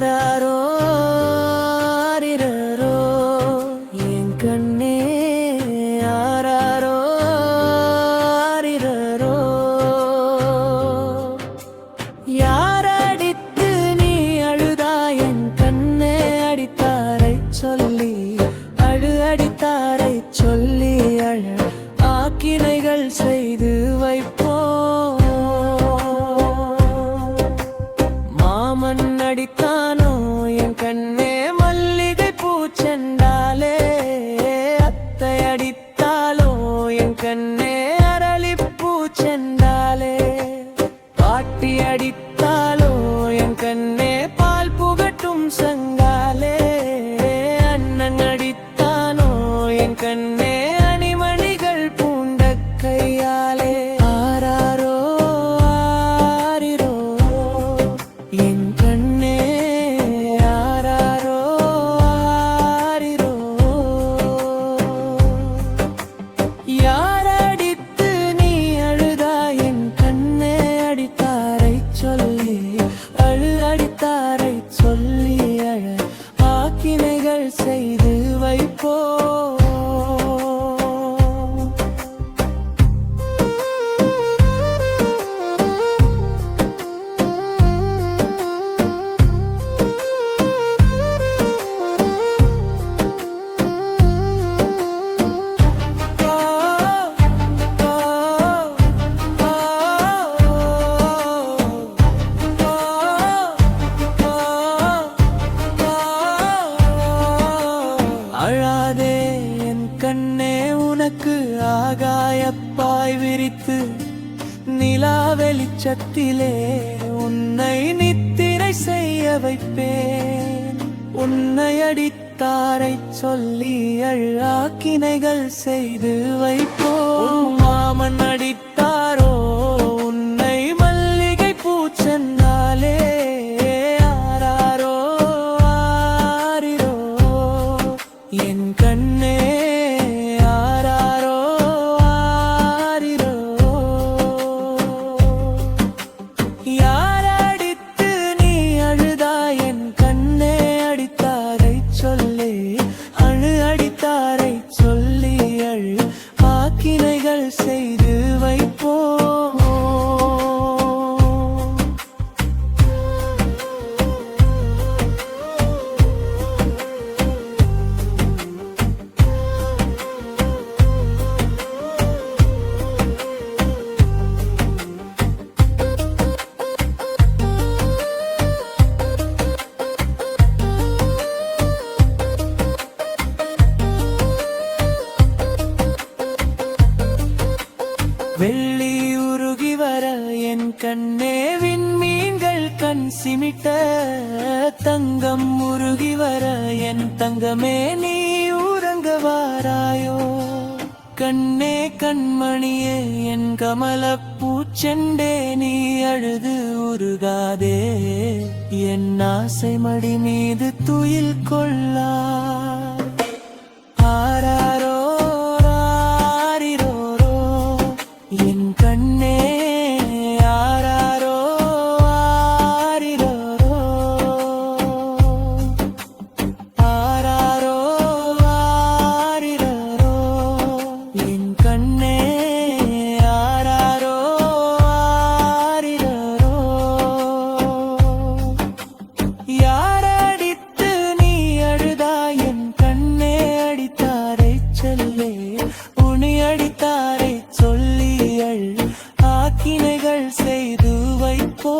ஆராரோ ஆரிரரோ என் கண்ணே ஆராரோ ஆரிரரோ யாரடித்து நீ அழுதா என் கண்ணே அடித்தாரை சொல்லி அடித்தாரை சொல்லி அழ ஆக்கினைகள் செய்து வைப்போ மாமன் அடித்தானோ என் கண்ணே மல்லிகை பூச்செண்டாலே அத்தை அடித்தாலோ என் கண்ணே அரளி பூச்செண்டாலே பாட்டி அடித்தாலோ என் கண்ணே பால் புகட்டும் சங்காலே அண்ணன் அடித்தானோ என் கண்ணே அணிமணிகள் பூண்ட கையாலே ஆராரோ ஆரிரோ என் கண்ணே ஆராரோ ஆரிரோ யாரடித்து நீ அழுதா என் கண்ணே அடித்தாரை சொல்லி அடித்தாரை சொல்லி அழ ஆக்கினைகள் செய்து வைப்போ அழாதே என் கண்ணே உனக்கு ஆகாயப்பாய் விரித்து நிலா வெளிச்சத்திலே உன்னை நித்திரை செய்ய வைப்பேன் உன்னை அடித்தாரை சொல்லி அழாக்கினைகள் செய்து வைப்போம் மாமன் அடித்தாரோ உன்னை மல்லிகை பூச்சென்னாலே ஆராரோ ஆரிரோ என் கண்ணே ஆராரோ ஆரிரோ யாரடித்து நீ அழுதா என் கண்ணே அடித்தாரை சொல்லி அடித்தாரை சொல்லி அழு ஆக்கினைகள் செய்து வைப்போ வெள்ளி உருகி வர என் கண்ணே விண்மீன்கள் கண் சிமிட்ட தங்கம் உருகி வர என் தங்கமே நீ உறங்க வாராயோ கண்ணே கண்மணியே என் கமல பூச்செண்டே நீ அழுது உருகாதே என் ஆசை மடி மீது துயில் கொள்ளா ஆராரோ என் கண்ணே ஆராரோ ஆரிரோ ஆராரோ ஆரிரோ என் கண்ணே ஆராரோ ஆரிரோ யாரடித்து நீ அழுதா என் கண்ணே அடித்தாரை செல்லே உனி அடித்தாரை சொல்லி ஆக்கினைகள் செய்து வைப்போ